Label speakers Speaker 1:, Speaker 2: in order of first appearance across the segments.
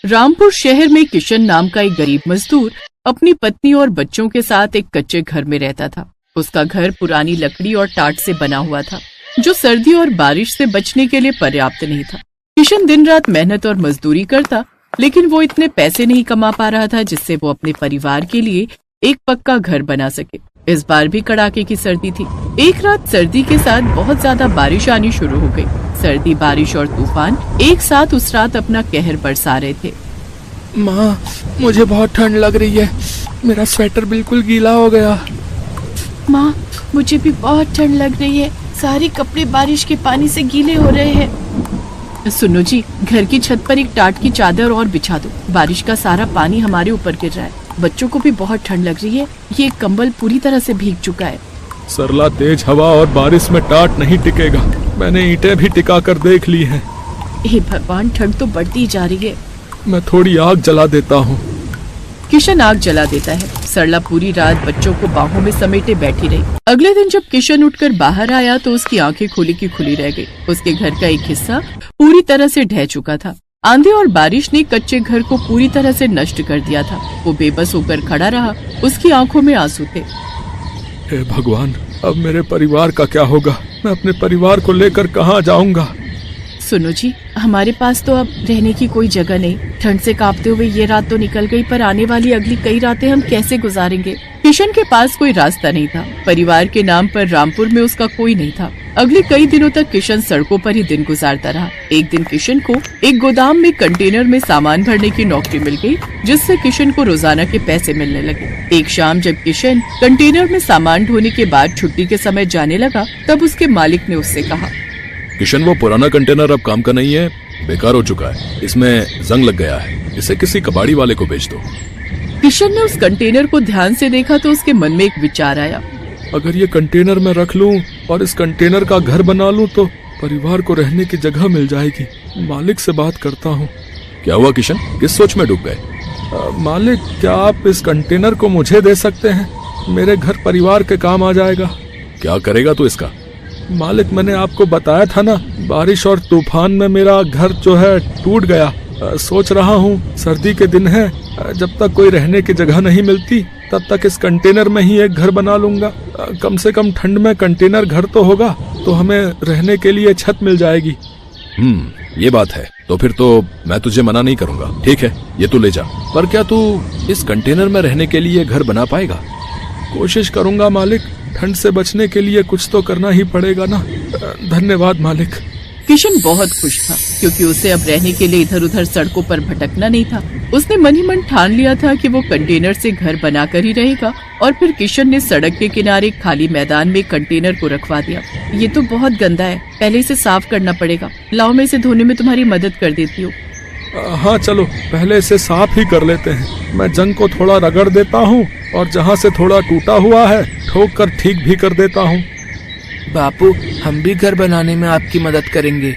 Speaker 1: रामपुर शहर में किशन नाम का एक गरीब मजदूर अपनी पत्नी और बच्चों के साथ एक कच्चे घर में रहता था। उसका घर पुरानी लकड़ी और टाट से बना हुआ था, जो सर्दी और बारिश से बचने के लिए पर्याप्त नहीं था। किशन दिन रात मेहनत और मजदूरी करता, लेकिन वो इतने पैसे नहीं कमा पा रहा था जिससे वो अपने परिवार के लिए एक पक्का घर बना सके। इस बार भी कड़ाके की सर्दी थी। एक रात सर्दी के साथ बहुत ज्यादा बारिश आनी शुरू हो गई। सर्दी, बारिश और तूफान एक साथ उस रात अपना कहर बरसा रहे थे।
Speaker 2: माँ, मुझे बहुत ठंड लग रही है, मेरा स्वेटर बिल्कुल गीला हो गया।
Speaker 3: माँ, मुझे भी बहुत ठंड लग रही है, सारे कपड़े बारिश के पानी से गीले हो रहे हैं।
Speaker 1: सुनो जी, घर की छत पर एक टाट की चादर और बिछा दो, बारिश का सारा पानी हमारे ऊपर गिर रहा है। बच्चों को भी बहुत ठंड लग रही है, ये कंबल पूरी तरह से भीग चुका है।
Speaker 2: सरला, तेज हवा और बारिश में टाट नहीं टिकेगा, मैंने ईंटें भी टिका कर देख ली हैं।
Speaker 3: हे भगवान, ठंड तो बढ़ती जा रही है।
Speaker 2: मैं थोड़ी आग जला देता हूँ।
Speaker 1: किशन आग जला देता है। सरला पूरी रात बच्चों को बाहों में समेटे बैठी रही। अगले दिन जब किशन उठकर बाहर आया तो उसकी आंखें खुली की खुली रह गई। उसके घर का एक हिस्सा पूरी तरह से ढह चुका था। आंधी और बारिश ने कच्चे घर को पूरी तरह से नष्ट कर दिया था। वो बेबस होकर खड़ा रहा, उसकी आंखों में आंसू थे।
Speaker 2: हे भगवान, अब मेरे परिवार का क्या होगा? मैं अपने परिवार को लेकर कहाँ जाऊंगा?
Speaker 3: सुनो जी, हमारे पास तो अब रहने की कोई जगह नहीं। ठंड से कांपते हुए ये रात तो निकल गई, पर आने वाली अगली कई रातें हम कैसे गुजारेंगे?
Speaker 1: किशन के पास कोई रास्ता नहीं था। परिवार के नाम पर रामपुर में उसका कोई नहीं था। अगले कई दिनों तक किशन सड़कों पर ही दिन गुजारता रहा। एक दिन किशन को एक गोदाम में कंटेनर में सामान भरने की नौकरी मिल गई, जिससे किशन को रोजाना के पैसे मिलने लगे। एक शाम जब किशन कंटेनर में सामान ढोने के बाद छुट्टी के समय जाने लगा, तब उसके मालिक ने उससे कहा,
Speaker 4: किशन, वो पुराना कंटेनर अब काम का नहीं है, बेकार हो चुका है, इसमें जंग लग गया है, इसे किसी कबाड़ी वाले को बेच दो।
Speaker 1: किशन ने उस कंटेनर को ध्यान से देखा तो उसके मन में एक विचार आया।
Speaker 2: अगर ये कंटेनर मैं रख लूं और इस कंटेनर का घर बना लूं तो परिवार को रहने की जगह मिल जाएगी। मालिक से बात करता हूँ।
Speaker 4: क्या हुआ किशन, किस सोच में डूब गए?
Speaker 2: मालिक, क्या आप इस कंटेनर को मुझे दे सकते हैं? मेरे घर परिवार के काम आ जाएगा।
Speaker 4: क्या करेगा तू इसका?
Speaker 2: मालिक, मैंने आपको बताया था ना, बारिश और तूफान में मेरा घर जो है टूट गया। सोच रहा हूँ सर्दी के दिन है, जब तक कोई रहने की जगह नहीं मिलती तब तक इस कंटेनर में ही एक घर बना लूंगा। कम से कम ठंड में कंटेनर घर तो होगा, तो हमें रहने के लिए छत मिल जाएगी।
Speaker 4: ये बात है, तो फिर तो मैं तुझे मना नहीं करूंगा। ठीक है, ये तू ले जा, पर क्या तू इस कंटेनर में रहने के लिए घर बना पाएगा?
Speaker 2: कोशिश करूंगा मालिक, ठंड से बचने के लिए कुछ तो करना ही पड़ेगा ना। धन्यवाद मालिक।
Speaker 1: किशन बहुत खुश था, क्योंकि उसे अब रहने के लिए इधर उधर सड़कों पर भटकना नहीं था। उसने मन ही मन ठान लिया था कि वो कंटेनर से घर बनाकर ही रहेगा। और फिर किशन ने सड़क के किनारे खाली मैदान में कंटेनर को रखवा दिया। ये तो बहुत गंदा है, पहले इसे साफ करना पड़ेगा। लाओ, मैं इसे धोने में तुम्हारी मदद कर देती हूँ।
Speaker 2: हाँ चलो, पहले इसे साफ ही कर लेते हैं। मैं जंग को थोड़ा रगड़ देता हूँ और जहाँ से थोड़ा टूटा हुआ है ठोक कर ठीक भी कर देता हूँ।
Speaker 5: बापू, हम भी घर बनाने में आपकी मदद करेंगे।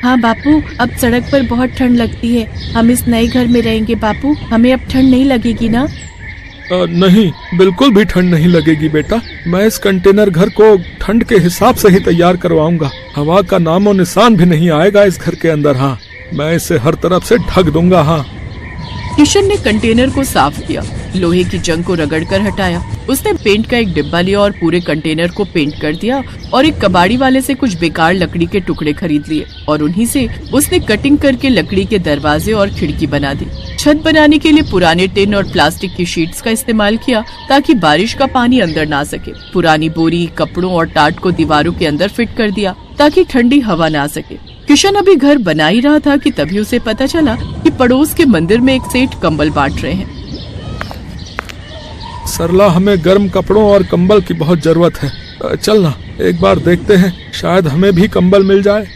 Speaker 3: हाँ बापू, अब सड़क पर बहुत ठंड लगती है, हम इस नए घर में रहेंगे। बापू, हमें अब ठंड नहीं लगेगी ना?
Speaker 2: नहीं, बिल्कुल भी ठंड नहीं लगेगी बेटा। मैं इस कंटेनर घर को ठंड के हिसाब से ही तैयार करवाऊंगा। हवा का नामो निशान भी नहीं आएगा इस घर के अंदर। हाँ, मैं इसे हर तरफ से ढक दूंगा। हाँ।
Speaker 1: किशन ने कंटेनर को साफ किया, लोहे की जंग को रगड़कर हटाया। उसने पेंट का एक डिब्बा लिया और पूरे कंटेनर को पेंट कर दिया और एक कबाड़ी वाले से कुछ बेकार लकड़ी के टुकड़े खरीद लिए और उन्हीं से उसने कटिंग करके लकड़ी के दरवाजे और खिड़की बना दी। छत बनाने के लिए पुराने टिन और प्लास्टिक की शीट्स का इस्तेमाल किया ताकि बारिश का पानी अंदर ना सके। पुरानी बोरी, कपड़ों और टाट को दीवारों के अंदर फिट कर दिया ताकि ठंडी हवा ना सके। किशन अभी घर बना ही रहा था कि तभी उसे पता चला कि पड़ोस के मंदिर में एक सेठ कंबल बांट रहे हैं।
Speaker 2: सरला, हमें गर्म कपड़ों और कंबल की बहुत जरूरत है। चलना, एक बार देखते हैं, शायद हमें भी कंबल मिल जाए।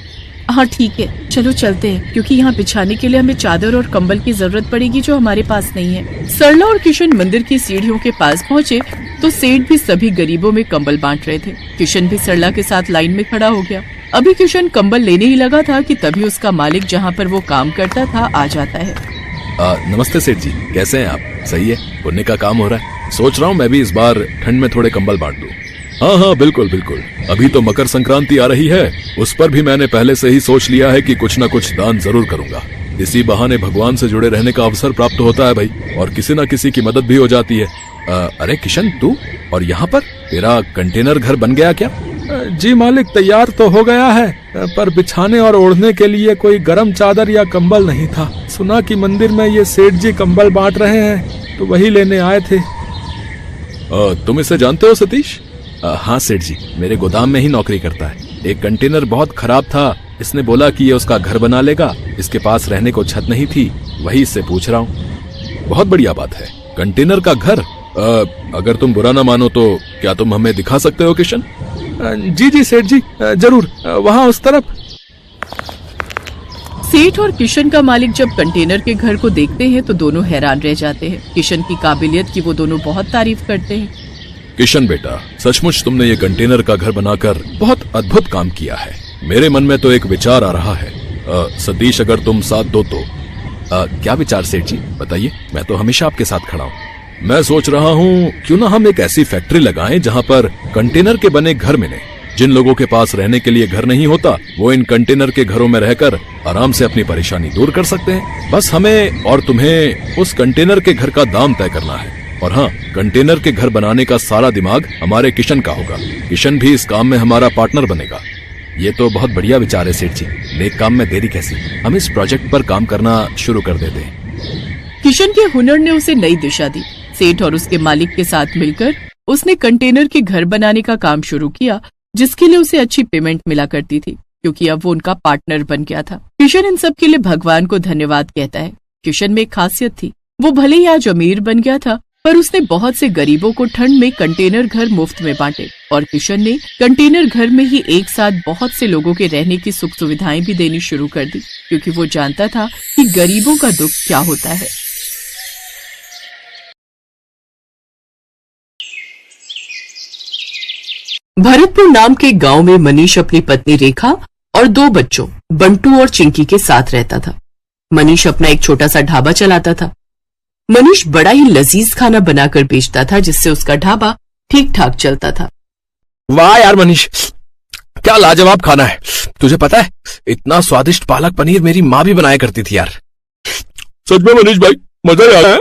Speaker 3: हाँ ठीक है, चलो चलते हैं, क्योंकि यहाँ बिछाने के लिए हमें चादर और कंबल की जरूरत पड़ेगी, जो हमारे पास नहीं है।
Speaker 1: सरला और किशन मंदिर की सीढ़ियों के पास पहुँचे तो सेठ भी सभी गरीबों में कंबल बांट रहे थे। किशन भी सरला के साथ लाइन में खड़ा हो गया। अभी किशन कंबल लेने ही लगा था कि तभी उसका मालिक, जहाँ पर वो काम करता था, आ जाता है।
Speaker 4: नमस्ते सेठ जी, कैसे हैं आप? सही है, पुण्य का काम हो रहा है। सोच रहा हूँ मैं भी इस बार ठंड में थोड़े कंबल बांट दूं। हाँ, बिल्कुल बिल्कुल। अभी तो मकर संक्रांति आ रही है, उस पर भी मैंने पहले से ही सोच लिया है कि कुछ न कुछ दान जरूर करूंगा। इसी बहाने भगवान से जुड़े रहने का अवसर प्राप्त होता है भाई, और किसी ना किसी की मदद भी हो जाती है। अरे किशन, तू और यहाँ पर तेरा कंटेनर घर बन गया क्या?
Speaker 2: जी मालिक, तैयार तो हो गया है, पर बिछाने और ओढ़ने के लिए कोई गर्म चादर या कंबल नहीं था। सुना कि मंदिर में ये सेठ जी कंबल बांट रहे हैं, तो वही लेने आए थे।
Speaker 4: तुम इसे जानते हो सतीश? हाँ सेठ जी, मेरे गोदाम में ही नौकरी करता है। एक कंटेनर बहुत खराब था, इसने बोला कि ये उसका घर बना लेगा। इसके पास रहने को छत नहीं थी, वही इससे पूछ रहा हूँ। बहुत बढ़िया बात है, कंटेनर का घर। अगर तुम बुरा ना मानो तो क्या तुम हमें दिखा सकते हो किशन?
Speaker 2: जी जी सेठ जी, जरूर, वहाँ उस तरफ।
Speaker 1: सेठ और किशन का मालिक जब कंटेनर के घर को देखते हैं तो दोनों हैरान रह जाते हैं। किशन की काबिलियत की वो दोनों बहुत तारीफ करते हैं।
Speaker 4: किशन बेटा, सचमुच तुमने ये कंटेनर का घर बनाकर बहुत अद्भुत काम किया है। मेरे मन में तो एक विचार आ रहा है। सतीश, अगर तुम साथ दो तो। क्या विचार सेठ जी, बताइए, मैं तो हमेशा आपके साथ खड़ा हूँ। मैं सोच रहा हूँ क्यों ना हम एक ऐसी फैक्ट्री लगाएं जहाँ पर कंटेनर के बने घर मिले। जिन लोगों के पास रहने के लिए घर नहीं होता, वो इन कंटेनर के घरों में रहकर आराम से अपनी परेशानी दूर कर सकते हैं। बस हमें और तुम्हें उस कंटेनर के घर का दाम तय करना है। और हाँ, कंटेनर के घर बनाने का सारा दिमाग हमारे किशन का होगा। किशन भी इस काम में हमारा पार्टनर बनेगा। ये तो बहुत बढ़िया विचार है सेठ जी। नेक काम में देरी कैसी, हम इस प्रोजेक्ट पर काम करना शुरू कर देते हैं।
Speaker 1: किशन के हुनर ने उसे नई दिशा दी। सेठ और उसके मालिक के साथ मिलकर उसने कंटेनर के घर बनाने का काम शुरू किया, जिसके लिए उसे अच्छी पेमेंट मिला करती थी, क्योंकि अब वो उनका पार्टनर बन गया था। किशन इन सब के लिए भगवान को धन्यवाद कहता है। किशन में एक खासियत थी, वो भले ही आज अमीर बन गया था, पर उसने बहुत से गरीबों को ठंड में कंटेनर घर मुफ्त में बांटे। और किशन ने कंटेनर घर में ही एक साथ बहुत से लोगों के रहने की सुख सुविधाएं भी देनी शुरू कर दी, क्योंकि वो जानता था कि गरीबों का दुख क्या होता है। भरतपुर नाम के गांव में मनीष अपनी पत्नी रेखा और 2 बच्चों बंटू और चिंकी के साथ रहता था। मनीष अपना एक छोटा सा ढाबा चलाता था। मनीष बड़ा ही लजीज खाना बनाकर बेचता था, जिससे उसका ढाबा ठीक ठाक चलता था।
Speaker 5: वाह यार मनीष, क्या लाजवाब खाना है। तुझे पता है, इतना स्वादिष्ट पालक पनीर मेरी माँ भी बनाया करती थी यार।
Speaker 2: सच में मनीष भाई, मजा आ रहा है।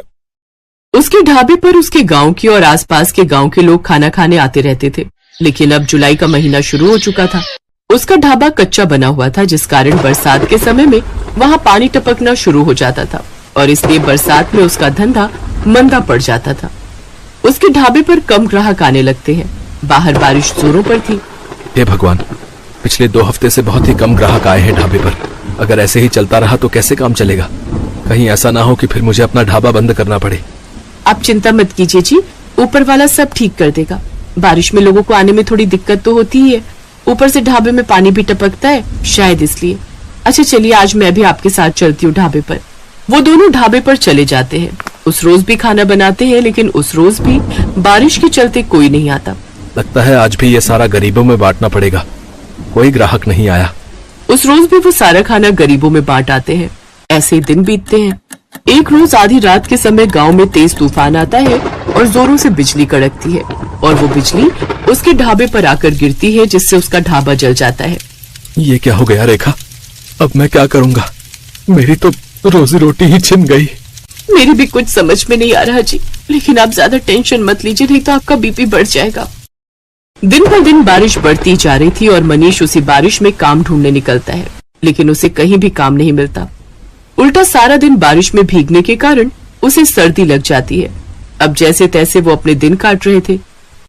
Speaker 1: उसके ढाबे पर उसके गांव के और आसपास के गांव के लोग खाना खाने आते रहते थे। लेकिन अब जुलाई का महीना शुरू हो चुका था। उसका ढाबा कच्चा बना हुआ था, जिस कारण बरसात के समय में वहाँ पानी टपकना शुरू हो जाता था, और इसलिए बरसात में उसका धंधा मंदा पड़ जाता था। उसके ढाबे पर कम ग्राहक आने लगते हैं। बाहर बारिश जोरों पर थी।
Speaker 5: हे भगवान, पिछले 2 हफ्ते से बहुत ही कम ग्राहक आए हैं ढाबे पर। अगर ऐसे ही चलता रहा तो कैसे काम चलेगा? कहीं ऐसा ना हो कि फिर मुझे अपना ढाबा बंद करना पड़े।
Speaker 1: आप चिंता मत कीजिए जी, ऊपर वाला सब ठीक कर देगा। बारिश में लोगों को आने में थोड़ी दिक्कत तो होती ही है, ऊपर से ढाबे में पानी भी टपकता है, शायद इसलिए। अच्छा चलिए, आज मैं भी आपके साथ चलती हूँ ढाबे पर। वो दोनों ढाबे पर चले जाते हैं। उस रोज भी खाना बनाते हैं, लेकिन उस रोज भी बारिश के चलते कोई नहीं आता।
Speaker 5: लगता है आज भी ये सारा गरीबों में बांटना पड़ेगा। कोई ग्राहक नहीं आया।
Speaker 1: उस रोज भी वो सारा खाना गरीबों में बांट आते हैं। ऐसे ही दिन बीतते हैं। एक रोज आधी रात के समय गांव में तेज तूफान आता है और जोरों से बिजली कड़कती है, और वो बिजली उसके ढाबे पर आकर गिरती है, जिससे उसका ढाबा जल जाता है।
Speaker 5: ये क्या हो गया रेखा? अब मैं क्या करूंगा? मेरी तो रोजी रोटी ही छिन गई।
Speaker 1: मेरी भी कुछ समझ में नहीं आ रहा जी, लेकिन आप ज्यादा टेंशन मत लीजिए, नहीं तो आपका बीपी बढ़ जाएगा। दिन पर दिन बारिश बढ़ती जा रही थी और मनीष उसी बारिश में काम ढूंढने निकलता है, लेकिन उसे कहीं भी काम नहीं मिलता। उल्टा सारा दिन बारिश में भीगने के कारण उसे सर्दी लग जाती है। अब जैसे तैसे वो अपने दिन काट रहे थे।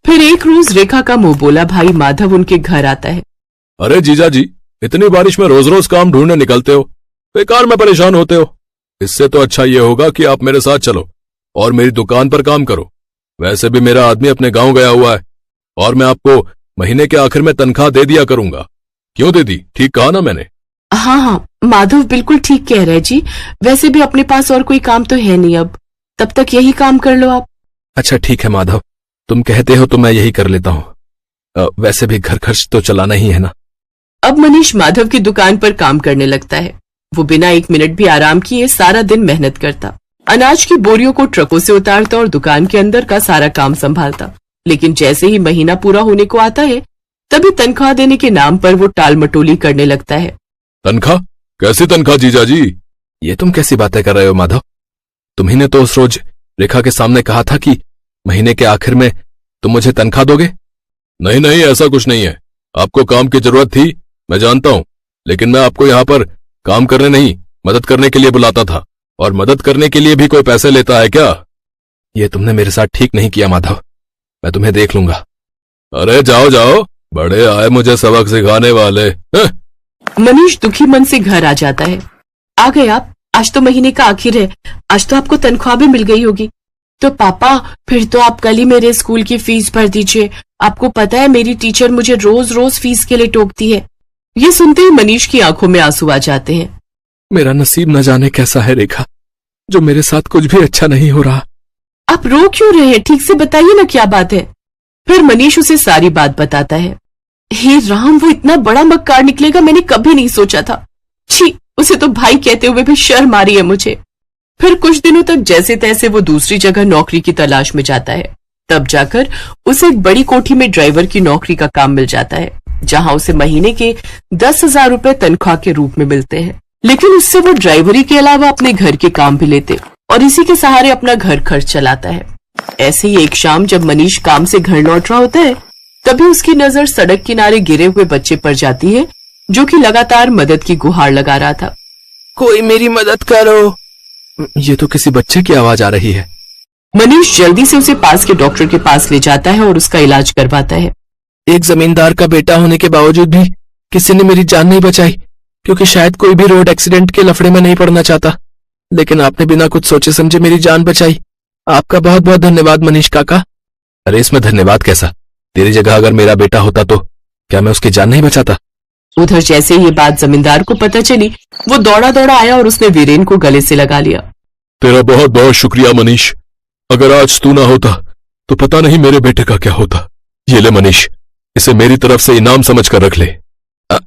Speaker 1: फिर एक रोज रेखा का मुंह बोला भाई माधव उनके घर आता है।
Speaker 4: अरे जीजा जी, इतनी बारिश में रोज रोज काम ढूंढने निकलते हो, बेकार में परेशान होते हो। इससे तो अच्छा ये होगा कि आप मेरे साथ चलो और मेरी दुकान पर काम करो। वैसे भी मेरा आदमी अपने गांव गया हुआ है और मैं आपको महीने के आखिर में तनख्वाह दे दिया करूंगा। क्यों दे दी? ठीक कहा ना मैंने?
Speaker 1: हाँ, माधव बिल्कुल ठीक कह रहे जी। वैसे भी अपने पास और कोई काम तो है नहीं अब, तब तक यही काम कर लो आप।
Speaker 5: अच्छा ठीक है माधव, तुम कहते हो तो मैं यही कर लेता हूँ। वैसे भी घर खर्च तो चलाना ही है ना।
Speaker 1: अब मनीष माधव की दुकान पर काम करने लगता है। वो बिना 1 मिनट भी आराम किए सारा दिन मेहनत करता, अनाज की बोरियों को ट्रकों से उतारता और दुकान के अंदर का सारा काम संभालता। लेकिन जैसे ही महीना पूरा होने को आता है, तभी तनख्वाह देने के नाम पर वो टाल मटोली करने लगता है।
Speaker 4: तनख्वाह? कैसी तनख्वाह जीजा जी?
Speaker 5: ये तुम कैसी बातें कर रहे हो माधव? तुम्ही ने तो उस रोज रेखा के सामने कहा था कि महीने के आखिर में तुम मुझे तनख्वाह दोगे।
Speaker 4: नहीं नहीं, ऐसा कुछ नहीं है। आपको काम की जरूरत थी, मैं जानता हूं, लेकिन मैं आपको यहाँ पर काम करने नहीं, मदद करने के लिए बुलाता था। और मदद करने के लिए भी कोई पैसे लेता है क्या?
Speaker 5: ये तुमने मेरे साथ ठीक नहीं किया माधव, मैं तुम्हें देख लूंगा।
Speaker 4: अरे जाओ जाओ, बड़े आए मुझे सबक सिखाने वाले।
Speaker 1: मनीष दुखी मन से घर आ जाता है। आ गए आप? आज तो महीने का आखिर है, आज तो आपको तनख्वाह भी मिल गई होगी। तो पापा, फिर तो आप कल ही मेरे स्कूल की फीस भर दीजिए। आपको पता है मेरी टीचर मुझे रोज रोज फीस के लिए टोकती है। ये सुनते ही मनीष की आंखों में आंसू आ जाते हैं।
Speaker 5: मेरा नसीब न जाने कैसा है रेखा, जो मेरे साथ कुछ भी अच्छा नहीं हो रहा।
Speaker 1: आप रो क्यों रहे हैं? ठीक से बताइए ना क्या बात है। फिर मनीष उसे सारी बात बताता है। हे राम, वो इतना बड़ा मक्कार निकलेगा मैंने कभी नहीं सोचा था। छी, उसे तो भाई कहते हुए भी शर्म आ रही है मुझे। फिर कुछ दिनों तक जैसे तैसे वो दूसरी जगह नौकरी की तलाश में जाता है। तब जाकर उसे एक बड़ी कोठी में ड्राइवर की नौकरी का काम मिल जाता है, जहां उसे महीने के 10,000 रुपए तनख्वाह के रूप में मिलते हैं। लेकिन उससे वो ड्राइवरी के अलावा अपने घर के काम भी लेते और इसी के सहारे अपना घर खर्च चलाता है। ऐसे ही एक शाम जब मनीष काम से घर लौट रहा होता है, तभी उसकी नजर सड़क किनारे गिरे हुए बच्चे पर जाती है, जो कि लगातार मदद की गुहार लगा रहा था।
Speaker 5: कोई मेरी मदद करो। ये तो किसी बच्चे की आवाज आ रही है।
Speaker 1: मनीष जल्दी से उसे पास के डॉक्टर के पास ले जाता है और उसका इलाज करवाता है।
Speaker 5: एक जमींदार का बेटा होने के बावजूद भी किसी ने मेरी जान नहीं बचाई, क्योंकि शायद कोई भी रोड एक्सीडेंट के लफड़े में नहीं पड़ना चाहता। लेकिन आपने बिना कुछ सोचे समझे मेरी जान बचाई। आपका बहुत बहुत धन्यवाद मनीष काका। अरे इसमें धन्यवाद कैसा? तेरी जगह अगर मेरा बेटा होता तो क्या मैं उसकी जान नहीं बचाता?
Speaker 1: उधर जैसे ये बात जमींदार को पता चली, वो दौड़ा दौड़ा आया और उसने वीरेन को गले से लगा लिया।
Speaker 4: तेरा बहुत बहुत शुक्रिया मनीष। अगर आज तू ना होता तो पता नहीं मेरे बेटे का क्या होता। ये ले मनीष, इसे मेरी तरफ से इनाम समझ कर रख ले।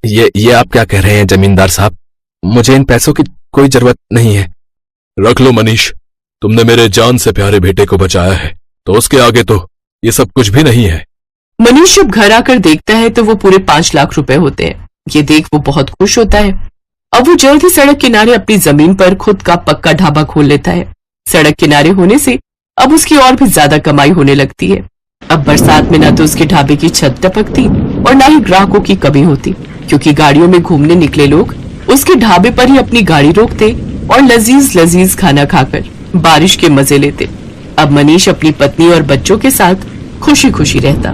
Speaker 5: ये आप क्या कह रहे हैं जमींदार साहब? मुझे इन पैसों की कोई जरूरत नहीं है।
Speaker 4: रख लो मनीष, तुमने मेरे जान से प्यारे बेटे को बचाया है, तो उसके आगे तो ये सब कुछ भी नहीं है।
Speaker 1: मनीष जब घर आकर देखता है तो वो पूरे 5 लाख रुपए होते हैं। ये देख वो बहुत खुश होता है। अब वो जल्द ही सड़क किनारे अपनी जमीन पर खुद का पक्का ढाबा खोल लेता है। सड़क किनारे होने से अब उसकी और भी ज्यादा कमाई होने लगती है। अब बरसात में न तो उसके ढाबे की छत टपकती और न ही ग्राहकों की कमी होती, क्योंकि गाड़ियों में घूमने निकले लोग उसके ढाबे पर ही अपनी गाड़ी रोकते और लजीज लजीज खाना खाकर बारिश के मजे लेते। अब मनीष अपनी पत्नी और बच्चों के साथ खुशी खुशी रहता।